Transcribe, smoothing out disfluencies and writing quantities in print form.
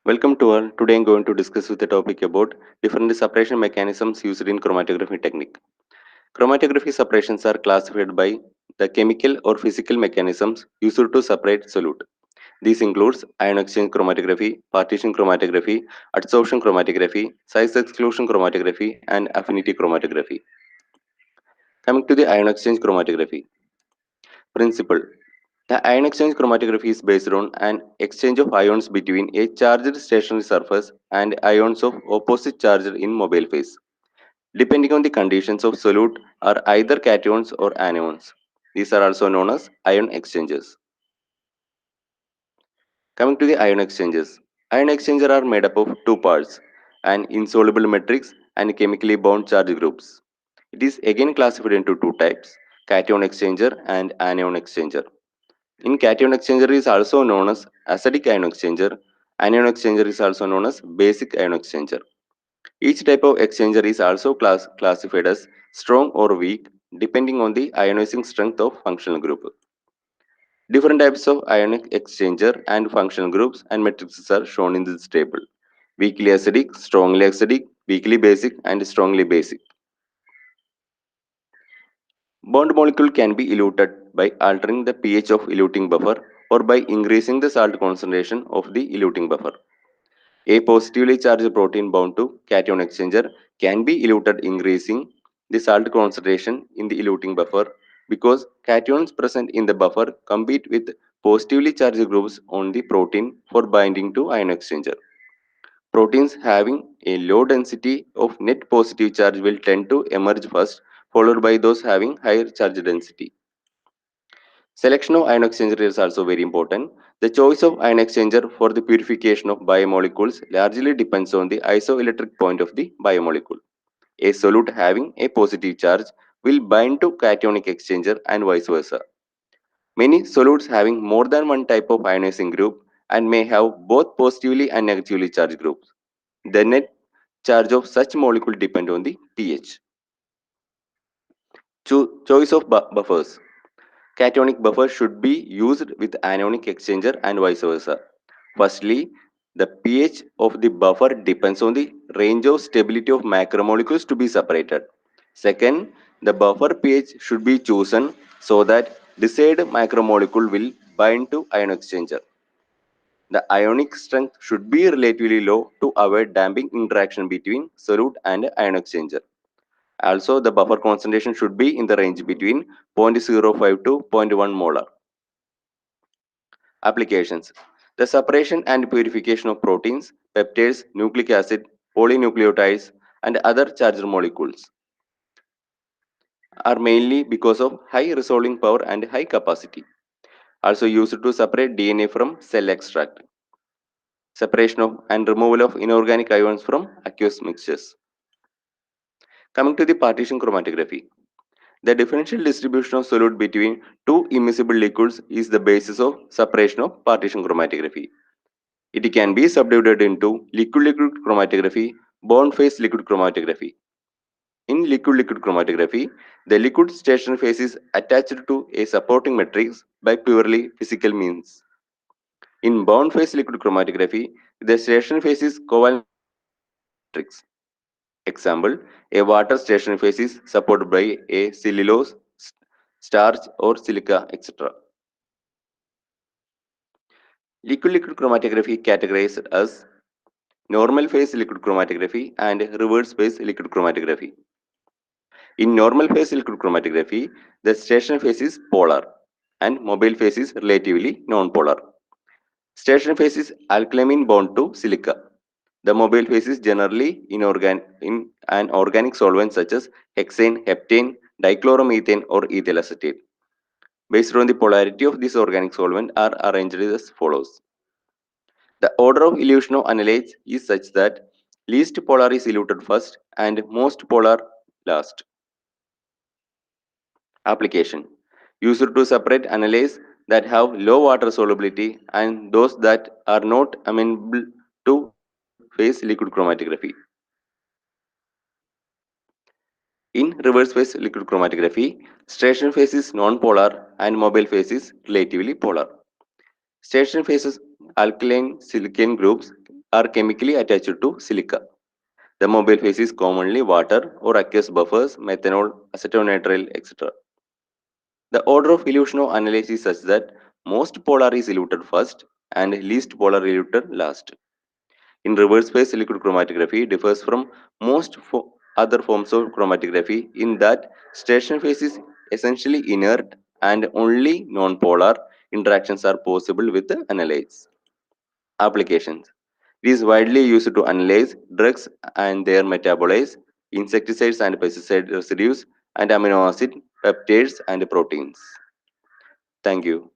Welcome to all. Today I'm going to discuss with the topic about different separation mechanisms used in chromatography technique. Chromatography separations are classified by the chemical or physical mechanisms used to separate solute. These includes ion exchange chromatography, partition chromatography, adsorption chromatography, size exclusion chromatography, and affinity chromatography. Coming to the ion exchange chromatography principle. The ion exchange chromatography is based on an exchange of ions between a charged stationary surface and ions of opposite charge in mobile phase. Depending on the conditions of solute are either cations or anions. These are also known as ion exchanges. Coming to the ion exchanges. Ion exchanger are made up of two parts, an insoluble matrix and chemically bound charge groups. It is again classified into two types, cation exchanger and anion exchanger. In cation exchanger is also known as acidic ion exchanger. Anion exchanger is also known as basic ion exchanger. Each type of exchanger is also classified as strong or weak depending on the ionizing strength of functional group. Different types of ionic exchanger and functional groups and matrices are shown in this table. Weakly acidic, weakly basic, and strongly basic. Bond molecule can be eluted by altering the pH of eluting buffer or by increasing the salt concentration of the eluting buffer. A positively charged protein bound to cation exchanger can be eluted increasing the salt concentration in the eluting buffer because cations present in the buffer compete with positively charged groups on the protein for binding to ion exchanger. Proteins having a low density of net positive charge will tend to emerge first, followed by those having higher charge density. Selection of ion exchanger is also very important. The choice of ion exchanger for the purification of biomolecules largely depends on the isoelectric point of the biomolecule. A solute having a positive charge will bind to cationic exchanger and vice versa. Many solutes having more than one type of ionizing group and may have both positively and negatively charged groups. The net charge of such molecule depend on the pH. Choice of buffers. Cationic buffer should be used with anionic exchanger and vice versa. Firstly, the pH of the buffer depends on the range of stability of macromolecules to be separated. Second, the buffer pH should be chosen so that desired macromolecule will bind to ion exchanger. The ionic strength should be relatively low to avoid damping interaction between solute and ion exchanger. Also, the buffer concentration should be in the range between 0.05 to zero point 0.1 molar. Applications. The separation and purification of proteins, peptides, nucleic acid, polynucleotides, and other charged molecules are mainly because of high resolving power and high capacity. Also used to separate DNA from cell extract. Separation of and removal of inorganic ions from aqueous mixtures. Coming to the partition chromatography. The differential distribution of solute between two immiscible liquids is the basis of separation of partition chromatography. It can be subdivided into liquid-liquid chromatography, bond phase liquid chromatography. In liquid-liquid chromatography, the liquid station phase is attached to a supporting matrix by purely physical means. In bond phase liquid chromatography, the station phase is covalent matrix. Example, a water station phase is supported by a cellulose, starch or silica, etc. Liquid-liquid chromatography categorized as normal phase liquid chromatography and reverse phase liquid chromatography. In normal phase liquid chromatography, the station phase is polar and mobile phase is relatively non-polar. Station phase is alkylamine bound to silica. The mobile phase is generally in an organic solvent such as hexane, heptane, dichloromethane or ethyl acetate. Based on the polarity of this organic solvent are arranged as follows. The order of elution of analytes is such that least polar is eluted first and most polar last. Application. Used to separate analytes that have low water solubility and those that are not amenable to reverse phase liquid chromatography. In reverse phase liquid chromatography, station phase is non-polar and mobile phase is relatively polar. Station phases alkaline silicon groups are chemically attached to silica. The mobile phase is commonly water or aqueous buffers, methanol, acetonitrile, etc. The order of elution of analyze is such that most polar is eluted first and least polar eluted last. In reverse phase, liquid chromatography differs from most other forms of chromatography in that stationary phase is essentially inert and only non-polar interactions are possible with the analytes. Applications. It is widely used to analyze drugs and their metabolites, insecticides and pesticide residues, and amino acid, peptides, and proteins. Thank you.